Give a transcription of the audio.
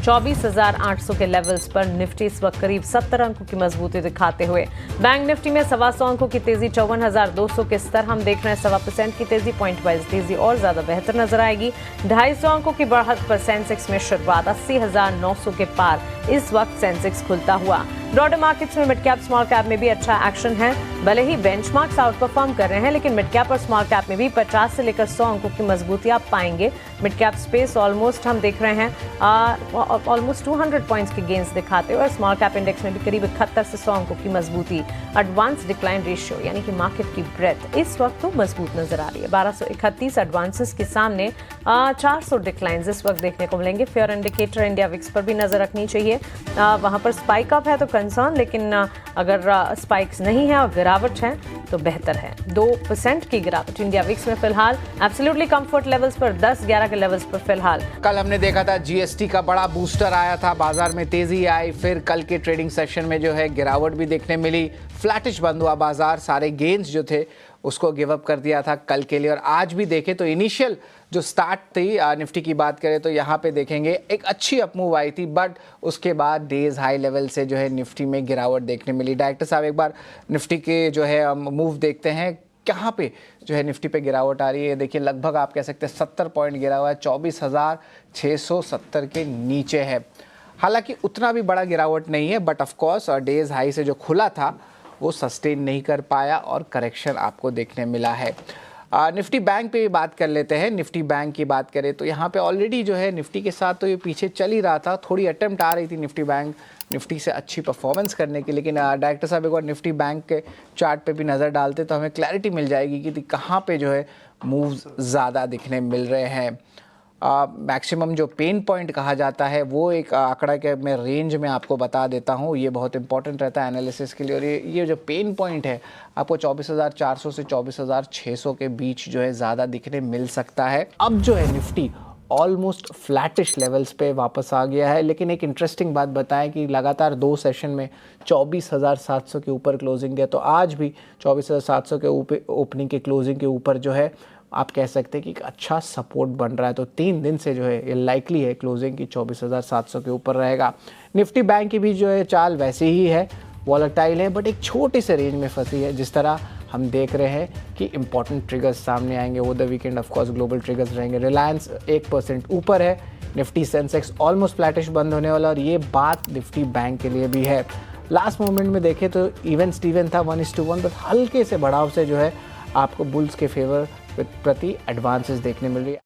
24,800 के लेवल्स पर निफ्टी इस वक्त करीब 70 अंकों की मजबूती दिखाते हुए। बैंक निफ्टी में 125 अंकों की तेजी, 54,200 के स्तर हम देख रहे हैं। 1.25% की तेजी, पॉइंट वाइज तेजी और ज्यादा बेहतर नजर आएगी। 250 अंकों की बढ़त पर सेंसेक्स में शुरुआत, 80,900 के पार इस वक्त सेंसेक्स खुलता हुआ। ब्रॉडर मार्केट्स में मिड कैप स्मॉल कैप में भी अच्छा एक्शन है। भले ही बेंचमार्क्स आउट परफॉर्म कर रहे हैं, लेकिन मिड कैप और स्मॉल कैप में भी 50 से लेकर 100 अंकों की मजबूती आप पाएंगे। मिड कैप स्पेस ऑलमोस्ट हम देख रहे हैं ऑलमोस्ट 200 पॉइंट्स के गेंस दिखाते हुए, और स्मॉल कैप इंडेक्स में भी करीब 71 से 100 अंकों की मजबूती। एडवांस डिक्लाइन रेशियो यानी कि मार्केट की ब्रेथ इस वक्त तो मजबूत नजर आ रही है। 1231 एडवांसेस के सामने 400 डिक्लाइंस इस वक्त देखने को मिलेंगे। फेयर इंडिकेटर इंडिया विक्स पर भी नजर रखनी चाहिए। वहां पर स्पाइक अप है तो कंसर्न, लेकिन अगर स्पाइक्स नहीं है और गिरावट है तो बेहतर है। 2% की गिरावट इंडिया विक्स में फिलहाल, एब्सोल्युटली कंफर्ट लेवल्स पर 10-11 के लेवल्स पर फिलहाल। कल हमने देखा था जीएसटी का बड़ा बूस्टर आया था, बाजार में तेजी आई, फिर कल के ट्रेडिंग सेशन में जो है गिरावट भी देखने मिली। फ्लैटिश बंद हुआ बाजार, सारे गेन्स जो थे उसको गिव अप कर दिया था कल के लिए। और आज भी देखें तो इनिशियल जो स्टार्ट थी निफ्टी की बात करें तो यहाँ पे देखेंगे एक अच्छी अपमूव आई थी, बट उसके बाद डेज हाई लेवल से जो है निफ्टी में गिरावट देखने मिली। डायरेक्टर साहब एक बार निफ्टी के जो है मूव देखते हैं, कहाँ पे जो है निफ्टी पे गिरावट आ रही है। देखिए लगभग आप कह सकते हैं 70 पॉइंट गिरा हुआ है, 24,670 के नीचे है। हालांकि उतना भी बड़ा गिरावट नहीं है, बट ऑफकोर्स डेज हाई से जो खुला था वो सस्टेन नहीं कर पाया और करेक्शन आपको देखने मिला है। निफ्टी बैंक पे भी बात कर लेते हैं। निफ्टी बैंक की बात करें तो यहाँ पे ऑलरेडी जो है निफ्टी के साथ तो ये पीछे चल ही रहा था, थोड़ी अटेम्प्ट आ रही थी निफ्टी बैंक निफ्टी से अच्छी परफॉर्मेंस करने की, लेकिन डायरेक्टर साहब एक बार निफ्टी बैंक के चार्ट पे भी नज़र डालते तो हमें क्लैरिटी मिल जाएगी कि कहाँ पे जो है मूव्स ज़्यादा दिखने मिल रहे हैं। मैक्सिमम जो पेन पॉइंट कहा जाता है वो एक आंकड़ा के मैं रेंज में आपको बता देता हूँ, ये बहुत इंपॉर्टेंट रहता है एनालिसिस के लिए। और ये जो पेन पॉइंट है आपको 24,400 से 24,600 के बीच जो है ज़्यादा दिखने मिल सकता है। अब जो है निफ्टी ऑलमोस्ट फ्लैटिश लेवल्स पे वापस आ गया है, लेकिन एक इंटरेस्टिंग बात बताएं कि लगातार 2 सेशन में 24,700 के ऊपर क्लोजिंग है, तो आज भी 24,700 के ऊपर ओपनिंग के क्लोजिंग के ऊपर जो है आप कह सकते हैं कि एक अच्छा सपोर्ट बन रहा है। तो 3 दिन से जो है ये लाइकली है क्लोजिंग की 24,700 के ऊपर रहेगा। निफ्टी बैंक की भी जो है चाल वैसे ही है, वॉलेटाइल है, बट एक छोटे से रेंज में फंसी है। जिस तरह हम देख रहे हैं कि इंपॉर्टेंट ट्रिगर्स सामने आएंगे वो the weekend of course global triggers रहेंगे। रिलायंस 1% ऊपर है, निफ्टी सेंसेक्स ऑलमोस्ट फ्लैटिश बंद होने वाला, और ये बात निफ्टी बैंक के लिए भी है। लास्ट मोमेंट में देखें तो इवन स्टीवन था 1:1, बस हल्के से बढ़ाव से जो है आपको बुल्स के फेवर प्रति एडवांसेस देखने मिल रही है।